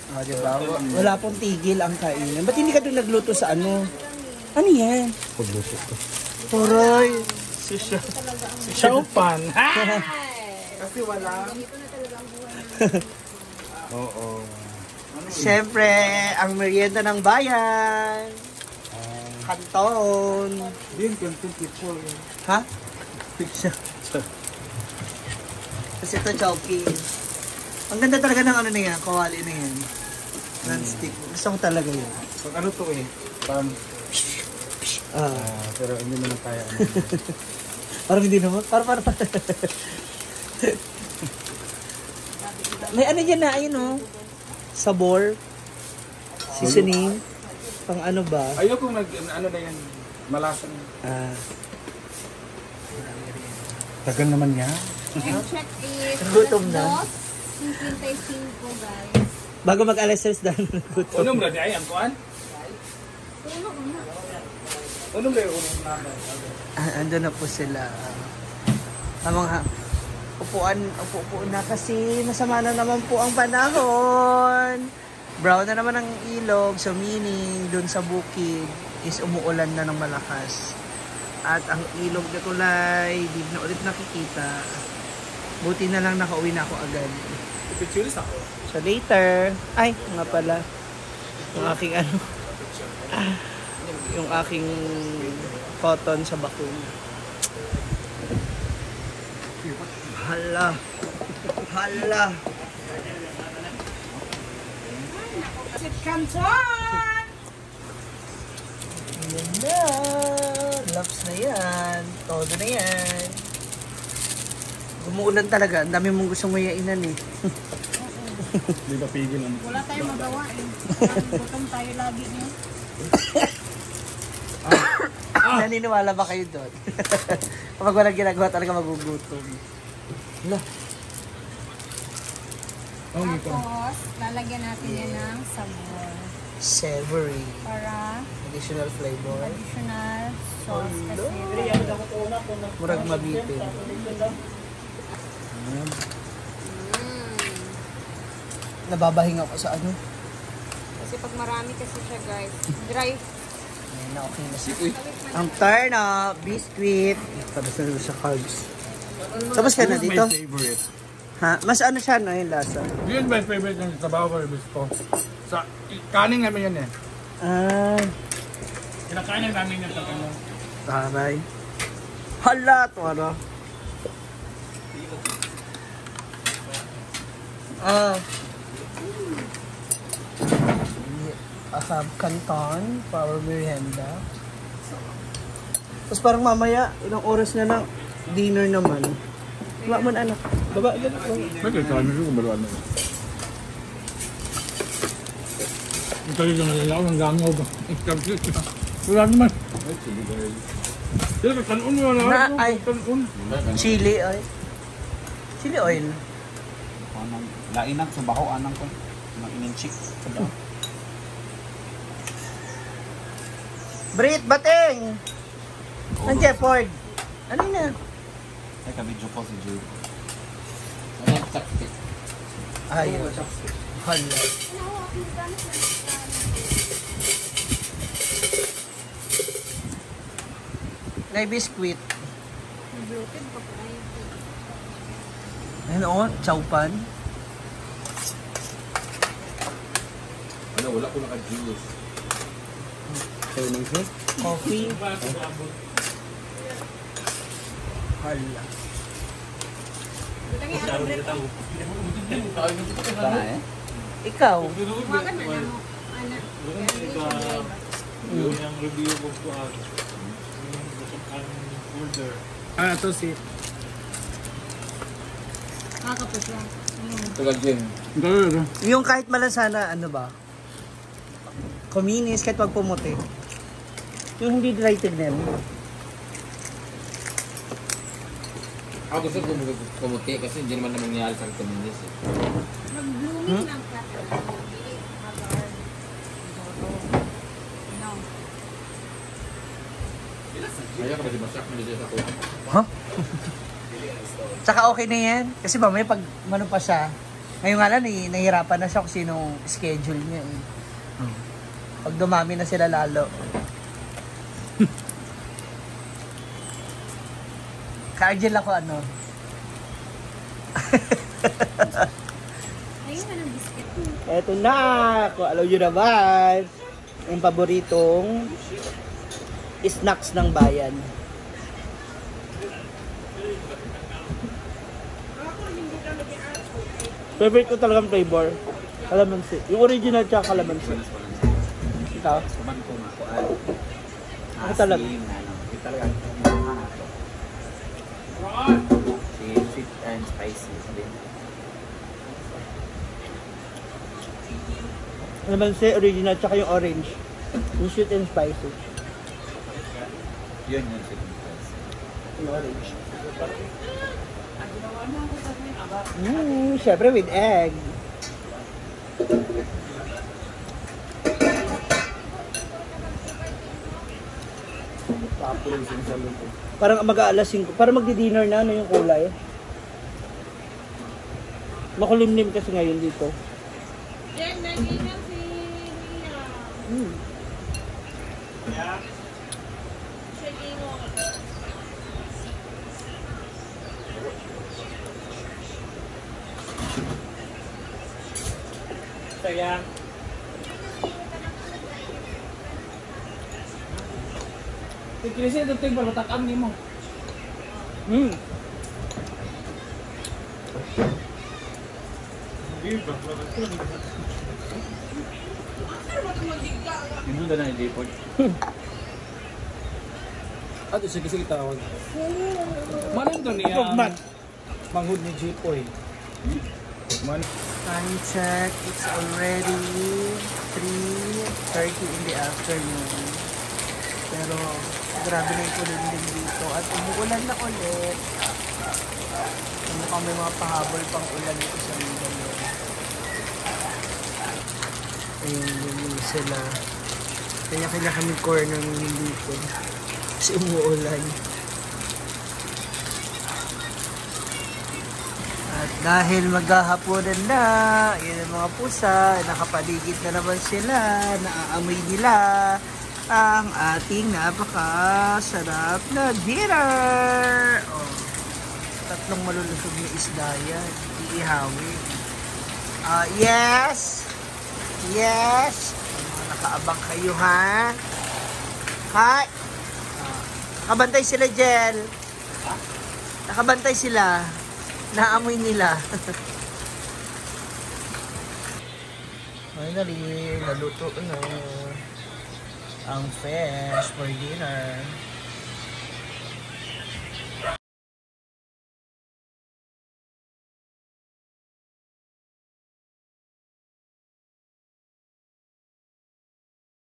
Oh, diba? Wala pong tigil ang kainin. Ba't hindi ka doon nagluto sa ano? Ano yan? Pagluto ko. Turoy. Showpan. Kasi wala. Oo. Siyempre, ang merienda ng bayan. Kanton. Din, kanton picture. Ha? Picture. Kasi ito, Chowking. Ang ganda talaga ng ano na yan, kawali na yan. Non-stick. Gusto ko talaga yun. Pag ano to eh, parang... pero hindi mo na kaya. Parang hindi naman. Parang. May ano dyan na, ayun o. Sabor. Seasoning. Pang ano ba? Ayoko ano na yan, malasan. Tagal naman yan. Check it. Gutom na. 55 guys. Bago mag-alas 6 dahil gutom. Unong na ay, ang kuhan? Puno na. Unong na yung unong namin. Ando na po sila. Ang mga upo na kasi masama na naman po ang panahon. Brown na naman ang ilog, so meaning dun sa bukid is umuulan na ng malakas. At ang ilog na kulay, di na ulit nakikita. Buti na lang nakauwi na ako agad. Pictures ako. So later, ay nga pala, yung aking ano, yung aking cotton sa bakong. Hala. Hala. Kanton! Yan na. Loves na yan. Todo na yan. Umuulan talaga. Ang dami mong gustong mayainan eh. Hindi ba pigil ang... Wala tayong magawa eh. Gutom tayo lagi niyo. Naniniwala ba kayo doon? Kapag walang ginagawa talaga magugutom. Hala. Tapos, lalagyan natin yan ng sabor. Savory. Para Additional flavor. additional sauce kasi. Murag mabipin. Nababahinga ko sa ano. Kasi pag marami kasi siya guys. Dry. Ayan na, okay na si Uy. Ang turnip, biscuit. Tapos na sa carbs. Tapos ka na dito? My favorite. Ha? Mas ano siya, no, yung lasa? Yun my favorite ng trabaho ko, ko. Sa kanin namin yan eh. Ah, Kinakain namin yan sa ano. taray. Hala, to ano? Canton for our merienda. Tapos parang mamaya, ilang oras na lang, dinner naman. Baba mo na anak. Baba. Pwede, kami ko kung baruan na. Ang talaga nga nila ako ng langaw ba? Wala naman. Sila ka kanon mo na. Na, ay. Kanon. Chili oil. Chili oil. Lainang subaho anang ko. Nang ininchik. Brit, bating! Ang Jefford. Ano na? Ay kabidyo ko si Jude. Ayun. Hala. May biscuit. Bloated pa pa yun. Ayun o, chowpan. Ano, wala ko naka-juice. Coffee. Hala. Tara eh. Ikaw. Huwagan na lang mo. Anak. Yung review ko po ako. Ang folder. Ah, ito si... Kakapos lang. Tagal din. Yung kahit malasana, ano ba? Kuminis, kahit wag pumuti. Yung hindi dry tignan. Ako gusto kumuti kasi hindi naman nangyayari sa communist eh. Mag-blooming lang ka. No. Kaya ka ba di masak na sa kuha? Ha? Tsaka okay na yan. Kasi mamaya pag mano pa siya, Ngayon nga lang, nahihirapan na siya kung sinong schedule niya eh. Pag dumami na sila lalo. Ka-Argel ako ano? Ayun na ng biscuit. Eto na! Kung alam nyo naman, yung paboritong snacks ng bayan. Favorite ko talagang flavor, calamansi. Yung original tsaka calamansi. Ikaw? Kuman ko na. Ako talaga. Ito talaga. Sweet and spicy. Calamansi, original tsaka yung orange. Yung sweet and spicy. Yun yung sweet and spicy. Yung orange. Syempre with egg. Tapos yung sa luto. Parang mag-aalas 5. Parang magdi-dinner na ano yung kulay. Makulimlim kasi ngayon dito. Yan, naging na si Nia. Sige mo. Sayang. Kasi ito ito yung takam ni mo. Hindi ka na i-deport. Ato sige tawag. Manong to niya. Pagman. Manghud ni Jipoy. Time check, it's already 3:30 in the afternoon. Pero grabe na yung ulan din dito at umuulan na ulit. Mukhang may mga pahabol pang ulan dito sa Mindanao. Ayun, yun sila. Kanya-kanya kami corner ngayon dito. Kasi umuulan. At dahil maghahaponan na, yun ang mga pusa, nakapaligid na naman sila, naaamoy nila ang ating napakasarap na dinner. Oh, 3 malulusog na isda yan, iihawin. Yes! Yes! Nakaabang kayo ha? Hi! Nakabantay sila, Jel. Nakabantay sila. Naamoy nila. Finally, naluto na ang fish for dinner.